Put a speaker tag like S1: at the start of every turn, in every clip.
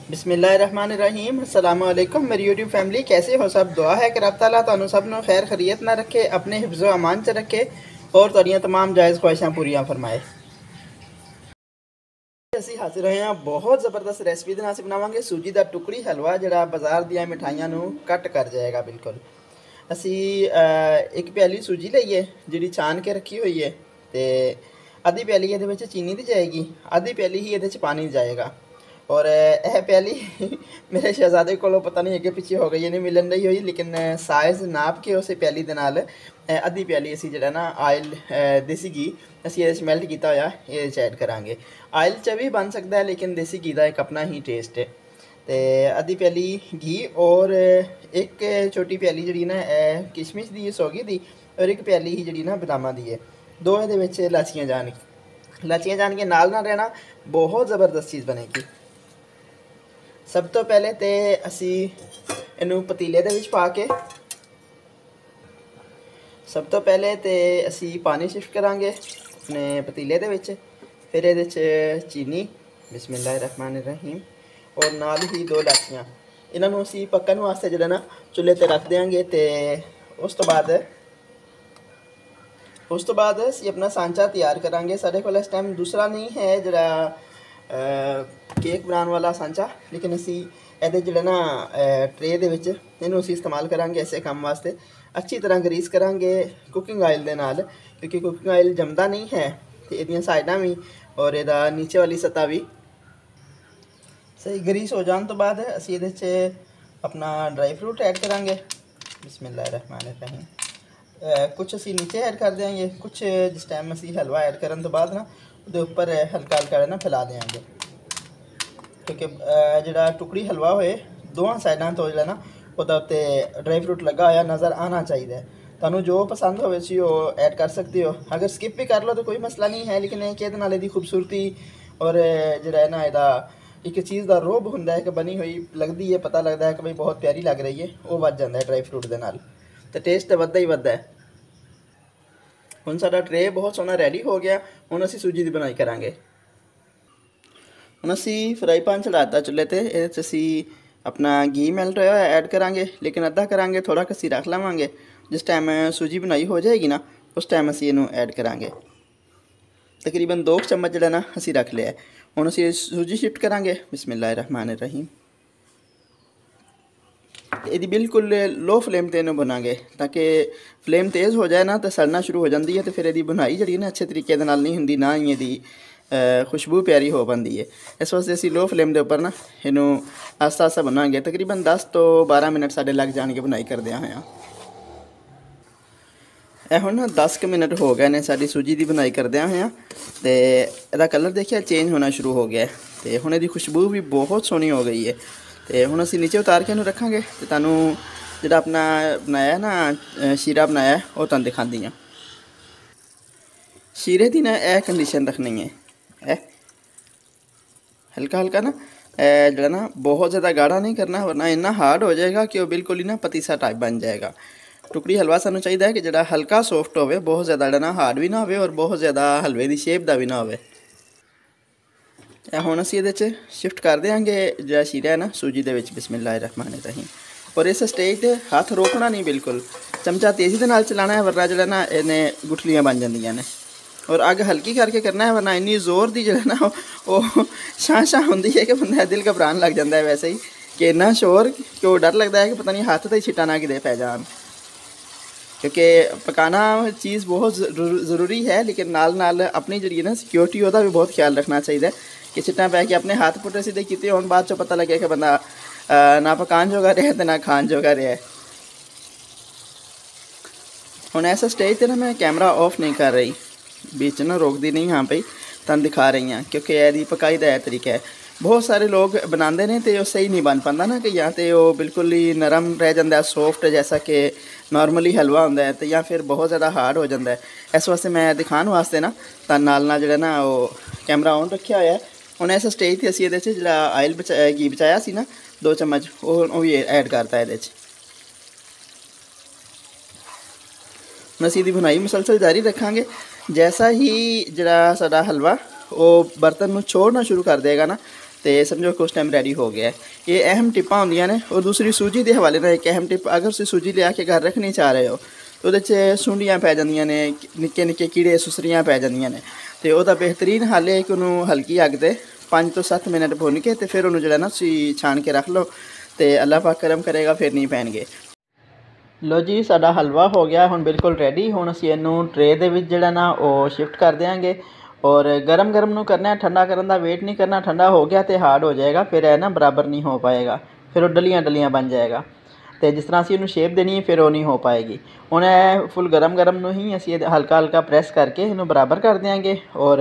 S1: बिस्मिल्लाहिर्रहमानिर्रहीम। अस्सलाम वालेकुम मेरी यूट्यूब फैमिली, कैसे हो सब। दुआ है कि रब ताला तुहानू सब नू खैर खरीयत ना रखे, अपने हिफ्ज़ो अमान च रखे और तुहाड़ियां तमाम जायज़ ख्वाहिशां पूरियां फरमाए। ਅਸੀਂ ਹਾਜ਼ਰ ਹੋਏ ਹਾਂ ਬਹੁਤ ਜ਼ਬਰਦਸਤ ਰੈਸਪੀ ਦੇ ਨਾਲ। ਅਸੀਂ ਬਣਾਵਾਂਗੇ ਸੂਜੀ ਦਾ ਟੁਕੜੀ ਹਲਵਾ ਜਿਹੜਾ ਬਾਜ਼ਾਰ ਦੀਆਂ ਮਿਠਾਈਆਂ ਨੂੰ ਕੱਟ ਕਰ ਜਾਏਗਾ ਬਿਲਕੁਲ। ਅਸੀਂ ਇੱਕ ਪਿਆਲੀ ਸੂਜੀ ਲਈਏ ਜਿਹੜੀ ਛਾਨ ਕੇ ਰੱਖੀ ਹੋਈ ਹੈ, ਤੇ ਅੱਧੀ ਪਿਆਲੀ ਇਹਦੇ ਵਿੱਚ ਚੀਨੀ ਦੀ ਜਾਏਗੀ, ਅੱਧੀ ਪਿਆਲੀ ਹੀ ਇਹਦੇ 'ਚ ਪਾਣੀ ਜਾਏਗਾ। और यह प्याली मेरे शहजादे को पता नहीं अगे पिछे हो गई है, नहीं मिलन रही हुई, लेकिन साइज़ नाप के उस प्याली के नाल अद्धी प्याली असी जो ना आयल देसी घी असी ये मेल्ट किया होया ये ऐड करांगे। आयल च भी बन सकता है, लेकिन देसी घी का एक अपना ही टेस्ट है। तो अद्धी प्याली घी और एक छोटी प्याली जी ना किशमिश की सौगी दी और एक प्याली ही जी ना बदामा दी है। दो ये लाचियाँ जान के नाल ना रहना, बहुत ज़बरदस्त चीज़ बनेगी। सब तो पहले तो असी इनू पतीले दे विच पा के सब तो पहले तो असी पानी शिफ्ट करांगे अपने पतीले दे विच। फिर ये चीनी बिस्मिल्लाहिर्रहमानिर्रहीम और नाल ही दो लाचियाँ इन्हों असी पकन वास्ते जो ना चुल्हे पर रख देंगे। तो उस तो बाद असी अपना सांचा तैयार करांगे। साढ़े कोल इस टाइम दूसरा नहीं है जरा केक बनाने वाला सांचा, लेकिन असी ये जो ना ट्रे दे विच इन्हूं असी इस्तेमाल करांगे इसे काम वास्ते। अच्छी तरह ग्रीस करांगे कुकिंग ऑयल दे नाल, क्योंकि कुकिंग ऑयल जमदा नहीं है। तो इहदियां साइडां भी और इहदा नीचे वाली सतह भी सही ग्रीस हो जाने तो बाद असी इहदे च अपना ड्राई फ्रूट ऐड करांगे बिस्मिल्लाहिर्रहमानिर्रहीम। कुछ असी नीचे ऐड कर देंगे, कुछ जिस टाइम असी हलवा ऐड करने तो बाद ना उसके उपर हल्का हल्का ना फैला देंगे, क्योंकि जो टुकड़ी हलवा होए दोवां साइडों तो जो ना उसके उत्ते ड्राई फ्रूट लगा होया नज़र आना चाहिए। तुहानू जो पसंद हो ऐड कर सकते हो, अगर स्किप भी कर लो तो कोई मसला नहीं है, लेकिन एक ये खूबसूरती और जो ना यदा एक चीज़ का रोब होंदा है कि बनी हुई लगती है, पता लगता है कि भाई बहुत प्यारी लग रही है, वो वध जाता है ड्राई फ्रूट के नाल, तो टेस्ट तो वधदा ही वधदा है। हुण साडा ट्रे बहुत सोहना रेडी हो गया। हुण असीं सूजी की बनाई करांगे। हुण असीं फ्राई पैन चढ़ाता चुल्हे ते, इहदे च असीं अपना घी मेल्ट होया ऐड करांगे, लेकिन अद्धा करांगे, थोड़ा कसी रख लवांगे। जिस टाइम सूजी बनाई हो जाएगी ना उस टाइम असीं इहनूं ऐड करांगे। तकरीबन 2 चम्मच जिहड़ा ना असीं रख लिया। हुण असीं सूजी शिफ्ट करांगे बिस्मिल्लाहिर्रहमानिर्रहीम। ये बिल्कुल लो फ्लेम पर इन्हूं बनांगे, ताकि फ्लेम तेज़ हो जाए ना तो सड़ना शुरू हो जाती है, तो फिर ये बुनाई जी ना अच्छे तरीके नहीं होंगी, ना ही ये खुशबू प्यारी हो पाती है। इस वास्ते असीं लो फ्लेम के उपर ना इनू आस्ता आस्ता बनाएंगे। तकरीबन 10 तो 12 मिनट साढ़े लग जाएंगे बनाई करदे होया। हुण ना 10 मिनट हो गए ने साडी सूजी की बनाई करदे होया, तो इसदा कलर देखिए चेंज होना शुरू हो गया है, तो हुण इसदी खुशबू भी बहुत सोहनी हो गई है। तो हुण असीं नीचे उतार के इनू रखांगे, तो तुहानू जिहड़ा अपना बनाया ना शीरा बनाया वो तुहानू दिखांदी हां। शीरे की ना यह कंडीशन रखनी है, हल्का हल्का ना जो ना बहुत ज़्यादा गाढ़ा नहीं करना, वरना इन्ना हार्ड हो जाएगा कि वो बिल्कुल ही ना पतीसा टाइप बन जाएगा। टुकड़ी हलवा सानू चाहिए है कि जो हल्का सॉफ्ट हो, बहुत ज़्यादा ना हार्ड भी ना हो और बहुत ज़्यादा हलवे की शेप का भी ना हो। हुण असीं इहदे च शिफ्ट कर देंगे जो शीरा है ना सूजी दे विच बिस्मिल्लाहिर्रहमानिर्रहीम। और इस स्टेज पर हाथ रोकना नहीं, बिल्कुल चमचा तेज़ी के नाल चलाना है, वरना जो ना इन्हें गुठलियाँ बन जांदियां ने। और अग हल्की करके करना है, वरना इन्नी जोर की जो ना वो शां होंदी है कि बंदा दिल घबरान लग जाता है वैसे ही, कि इन्ना शोर कि वो डर लगता है कि पता नहीं हाथ तो ही छिट्टा ना किते पै जान। क्योंकि पकाना चीज़ बहुत ज़रूरी है, लेकिन नाल नाल अपनी जी ना सिक्योरिटी वह भी बहुत ख्याल रखना चाहिए कि छिट्टा पै के अपने हाथ पुट्टे सीधे किए हो, बाद चो पता लगे कि बंदा ना पकान जोगा रहा तो ना खान जोगा रहा है। हुण ऐसा स्टेज पर ना मैं कैमरा ऑफ नहीं कर रही, बीच ना रोकती नहीं, हाँ भाई तुम दिखा रही हैं, क्योंकि यदि पकाई का यह तरीका है। बहुत सारे लोग बनाते हैं तो सही नहीं बन पाता ना, कि या तो वो बिल्कुल ही नरम रह जाता है सॉफ्ट जैसा कि नॉर्मली हलवा होंदा है, तो या फिर बहुत ज़्यादा हार्ड हो जाता है। इस वास्ते मैं दिखाने वास्ते ना नाल जो ना वो कैमरा ऑन रखा हुआ है। हुण इस स्टेज पर असीं इहदे च जिहड़ा आयल घी बचाया सी ना 2 चम्मच वो भी ऐड करता है। असीं दी बुनाई मुसलसल जारी रखांगे। जैसा ही जरा साडा हलवा वो बर्तन में छोड़ना शुरू कर देगा ना, तो समझो कि उस टाइम रेडी हो गया है। ये अहम टिप्पां होंदियां ने। और दूसरी सूजी के हवाले नाल एक अहम टिप, अगर तुसीं सूजी लिया के घर रखनी चाह रहे हो तो वो सुंडियां पै जांदियां ने, निक्के निक्के कीड़े सुसरियां पै जांदियां ने। तो वह बेहतरीन हल है कि उन्होंने हल्की अग ते 5 तो 7 मिनट भुन के फिर उन्होंने जो है ना छान के रख लो, तो अल्लाह पाक करम करेगा फिर नहीं पैणगे। लो जी, साडा हलवा हो गया हुण बिल्कुल रेडी। हुण असीं इहनूं ट्रे दे विच जिहड़ा ना वो शिफ्ट कर देंगे और गरम गरम नूं करना है, ठंडा करन दा वेट नहीं करना। ठंडा हो गया तो हार्ड हो जाएगा, फिर है ना बराबर नहीं हो पाएगा, फिर वो डलियां डलियां बन जाएगा। तो जिस तरह असीं इहनूं शेप देनी है फिर वो नहीं हो पाएगी। हुण फुल गरम गरम नूं ही असीं हल्का हल्का प्रेस करके इहनूं बराबर कर देंगे। और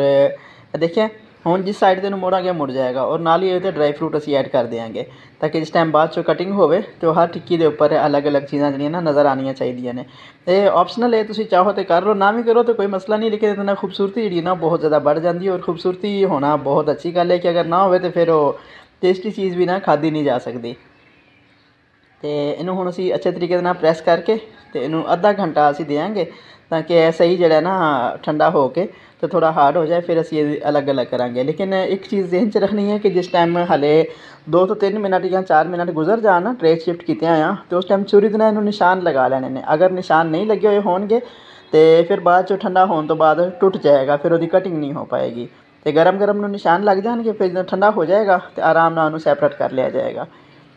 S1: देखिए हुण जिस साइड ते मोड़ांगे मुड़ जाएगा। और नाल ही ये ड्राई फ्रूट असीं ऐड कर देंगे ताकि जिस टाइम बाद चो कटिंग होवे तो हर टिक्की के उपर अलग अलग चीज़ां जिहड़ियां ना नज़र आनियां चाहिदियां ने। ये ऑप्शनल है, तुसीं चाहो तो कर लो, ना भी करो तो कोई मसला नहीं, लेकिन इतना खूबसूरती जी ना बहुत ज़्यादा बढ़ जाती है। और खूबसूरती होना बहुत अच्छी गल है कि अगर ना हो तो फिर वो टेस्टी चीज़ भी ना खाधी नहीं जा सकती। तो इनू हुण असीं अच्छे तरीके नाल प्रेस करके तो इनू आधा घंटा असीं देंगे ताकि सही जिहड़ा ना ठंडा हो के तो थोड़ा हार्ड हो जाए, फिर असीं अलग अलग करांगे। लेकिन एक चीज़ ज़हन च रखनी है कि जिस टाइम हले 2 तो 3 मिनट या 4 मिनट गुजर जान ना ट्रे शिफ्ट कीतियां आ तो उस टाइम छुरी दे नाल इनू निशान लगा लेने ने। अगर निशान नहीं लगे हुए होणगे तो फिर बाद चो ठंडा होने तो बाद टुट जाएगा, फिर उसकी कटिंग नहीं हो पाएगी। तो गरम गरम नू निशान लग जाएंगे, फिर जो ठंडा हो जाएगा तो आराम नाल उन्होंने सैपरेट कर लिया जाएगा।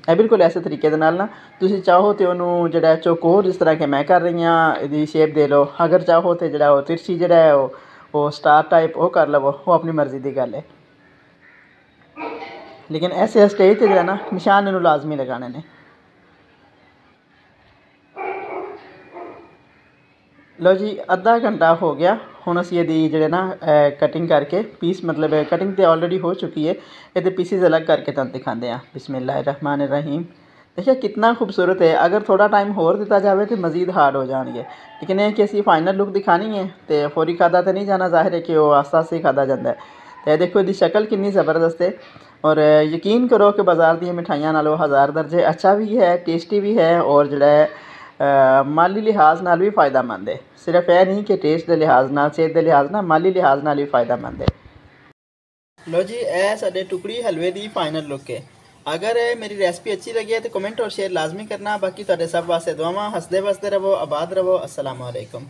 S1: बिल्कुल ऐसे तरीके दे नाल ना तुसीं चाहो तो उन्होंने जिहड़ा चौकोर जिस तरह के मैं कर रही हाँ इसकी शेप दे लो। अगर चाहो तो जिहड़ा वो तिरछी जिहड़ा है वो स्टार टाइप वो कर लवो, वो अपनी मर्जी की गल है। लेकिन ऐसे स्टेज पर जिहड़ा ना निशान इन्हू लाजमी लगाने ने। लो जी, आधा घंटा हो गया। हुण असीं इहदी जिहड़े ना कटिंग करके पीस, मतलब कटिंग तो ऑलरेडी हो चुकी है, ये पीसीज अलग करके तुहानूं दिखाते हैं। बिस्मिल्लाहिर्रहमानिर्रहीम। देखिए कितना खूबसूरत है। अगर थोड़ा टाइम होर दिता जाए तो मज़ीद हार्ड हो जाएंगे, लेकिन यह कि असीं फाइनल लुक दिखानी है तो फौरी खादा तो नहीं जाना, जाहिर है कि वो आस्ता आस्ता ही खादा जाता है। तो देखो इसकी शक्ल कितनी ज़बरदस्त है। और यकीन करो कि बाज़ार दी मिठाइयां नालों हज़ार दर्जे अच्छा भी है, टेस्टी भी है और जिहड़ा है माली लिहाज नाल भी फ़ायदेमंद है। सिर्फ यह नहीं कि टेस्ट के लिहाज नाल, सेहत के लिहाज नाल, माली लिहाज नाल भी फ़ायदेमंद है। लो जी, यह साडे टुकड़ी हलवे की फाइनल लुक है। अगर मेरी रेसिपी अच्छी लगी है तो कमेंट और शेयर लाजमी करना। बाकी तुहाडे सब वास्ते दुआवां। हसदे बसदे रहो, आबाद रहो। अस्सलाम वालेकुम।